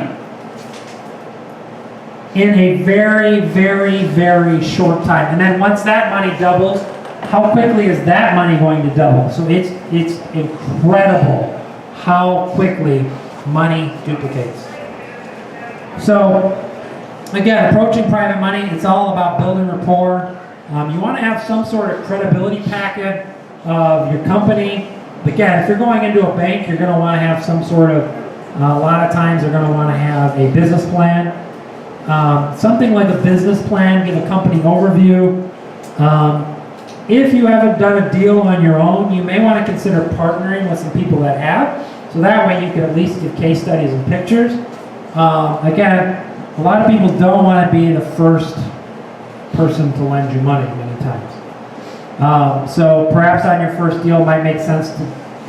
in a very, very, very short time. And then once that money doubles, how quickly is that money going to double? So it's incredible how quickly money duplicates. So again, approaching private money, it's all about building rapport. You want to have some sort of credibility packet of your company. Again, if you're going into a bank, you're going to want to have some sort of, a lot of times they're going to want to have a business plan. Something like a business plan, give a company overview. If you haven't done a deal on your own, you may want to consider partnering with some people that have. So that way you can at least give case studies and pictures. Again, a lot of people don't want to be the first person to lend you money many times. So perhaps on your first deal it might make sense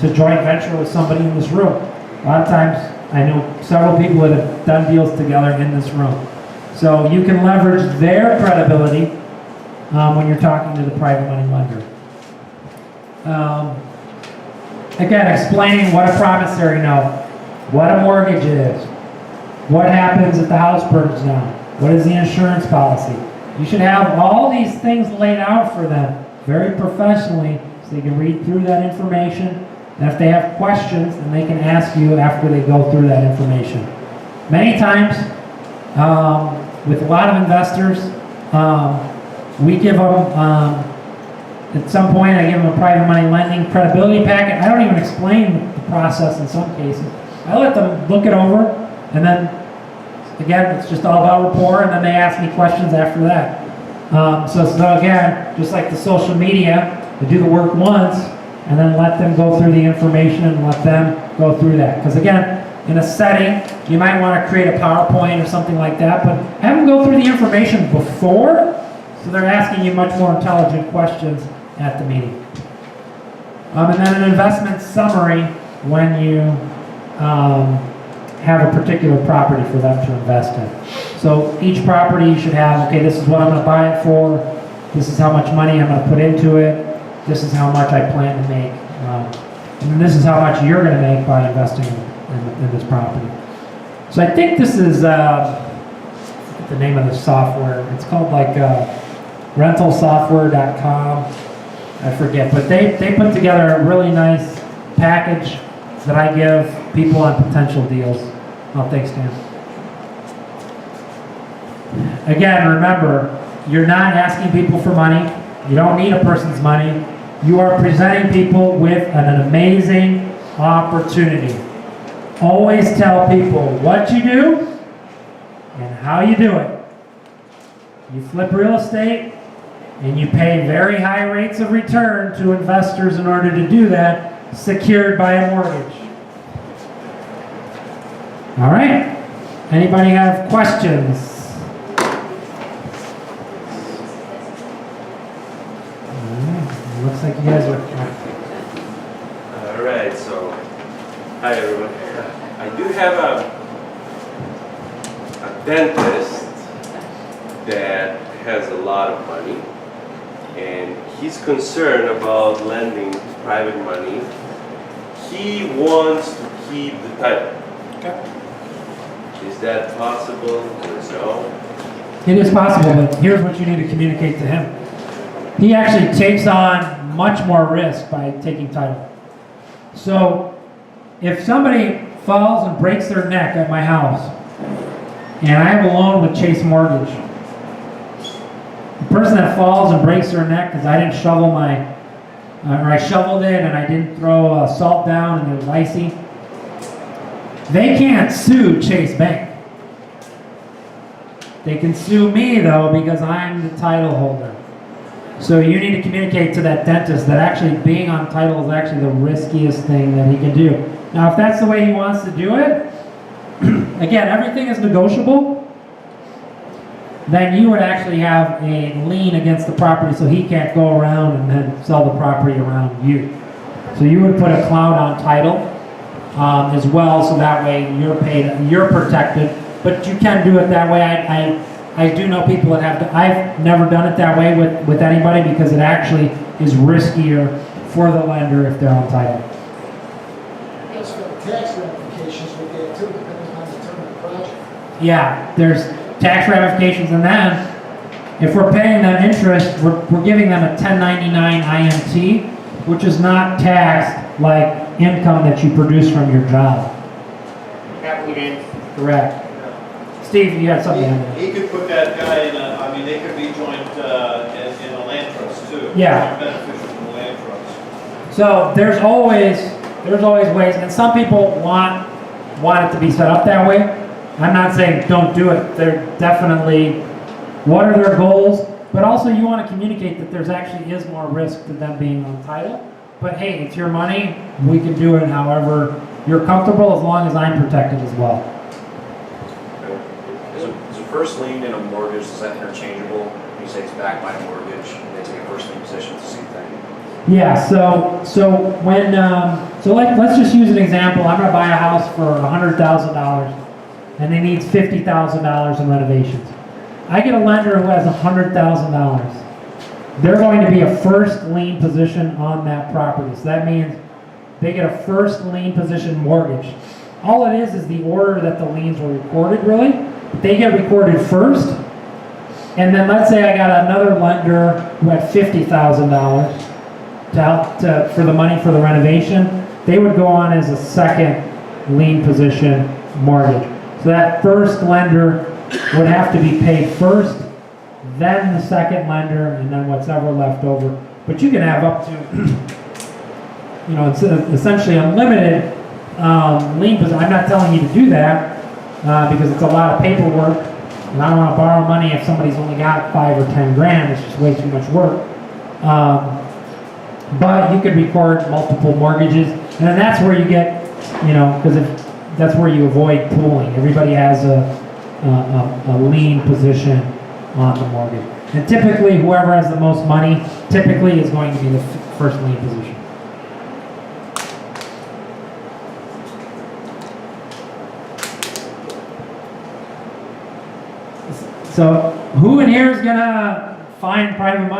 to joint venture with somebody in this room. A lot of times I know several people that have done deals together in this room. So you can leverage their credibility when you're talking to the private money lender. Again, explaining what a promissory note, what a mortgage is, what happens if the house burns down, what is the insurance policy. You should have all these things laid out for them very professionally so they can read through that information. And if they have questions, then they can ask you after they go through that information. Many times, with a lot of investors, we give them, at some point I give them a private money lending credibility packet. I don't even explain the process in some cases. I let them look it over, and then, again, it's just all about rapport, and then they ask me questions after that. So again, just like the social media, we do the work once, and then let them go through the information and let them go through that. Because again, in a setting, you might want to create a PowerPoint or something like that, but have them go through the information before, so they're asking you much more intelligent questions at the meeting. And then an investment summary when you have a particular property for them to invest in. So each property you should have, okay, this is what I'm going to buy it for, this is how much money I'm going to put into it, this is how much I plan to make, and this is how much you're going to make by investing in this property. So I think this is the name of the software. It's called like rentalsoftware.com. I forget, but they put together a really nice package that I give people on potential deals. Oh, thanks, Dan. Again, remember, you're not asking people for money. You don't need a person's money. You are presenting people with an amazing opportunity. Always tell people what you do and how you do it. You flip real estate and you pay very high rates of return to investors in order to do that, secured by a mortgage. All right. Anybody have questions? Looks like you guys are. All right, so hi everyone. I do have a dentist that has a lot of money, and he's concerned about lending private money. He wants to keep the title. Okay. Is that possible or no? It is possible, but here's what you need to communicate to him. He actually takes on much more risk by taking title. So if somebody falls and breaks their neck at my house, and I have a loan with Chase Mortgage, the person that falls and breaks their neck because I didn't shovel or I shoveled it and I didn't throw salt down and it was icy, They can't sue Chase Bank. They can sue me though because I'm the title holder. So you need to communicate to that dentist that actually being on title is actually the riskiest thing that he can do. Now if that's the way he wants to do it, again, everything is negotiable, then you would actually have a lien against the property so he can't go around and then sell the property around you. So you would put a cloud on title as well, so that way you're paid, you're protected, but you can do it that way. I do know people that have to, I've never done it that way with anybody because it actually is riskier for the lender if they're on title. Also, tax ramifications with that too, depending on the term of the project. Yeah, there's tax ramifications, and then if we're paying them interest, we're giving them a 1099 IMT, which is not taxed like income that you produce from your job. Capital gains. Correct. Steve, you had something on that? He could put that guy in a, I mean, they could be joint in a land trust too. Yeah. Joint beneficial in a land trust. So there's always ways, and some people want it to be set up that way. I'm not saying don't do it. They're definitely, what are their goals? But also you want to communicate that there's actually is more risk to them being on title. But hey, it's your money. We can do it however you're comfortable as long as I'm protected as well. Is a first lien in a mortgage, is that interchangeable? You say it's backed by a mortgage, and they take a first lien position, it's the same thing? Yeah, so when, let's just use an example. I'm gonna buy a house for $100,000 and it needs $50,000 in renovations. I get a lender who has $100,000. They're going to be a first lien position on that property. So that means they get a first lien position mortgage. All it is the order that the liens were recorded, really. They get recorded first. And then let's say I got another lender who had $50,000 for the money for the renovation. They would go on as a second lien position mortgage. So that first lender would have to be paid first, then the second lender, and then whatever left over. But you can have up to, it's essentially unlimited lien position. I'm not telling you to do that because it's a lot of paperwork, and I don't want to borrow money if somebody's only got 5 or 10 grand. It's just way too much work. But you could record multiple mortgages, and then that's where you get, because that's where you avoid pooling. Everybody has a lien position on the mortgage. And typically, whoever has the most money typically is going to be the first lien position. So, who in here is gonna find private money?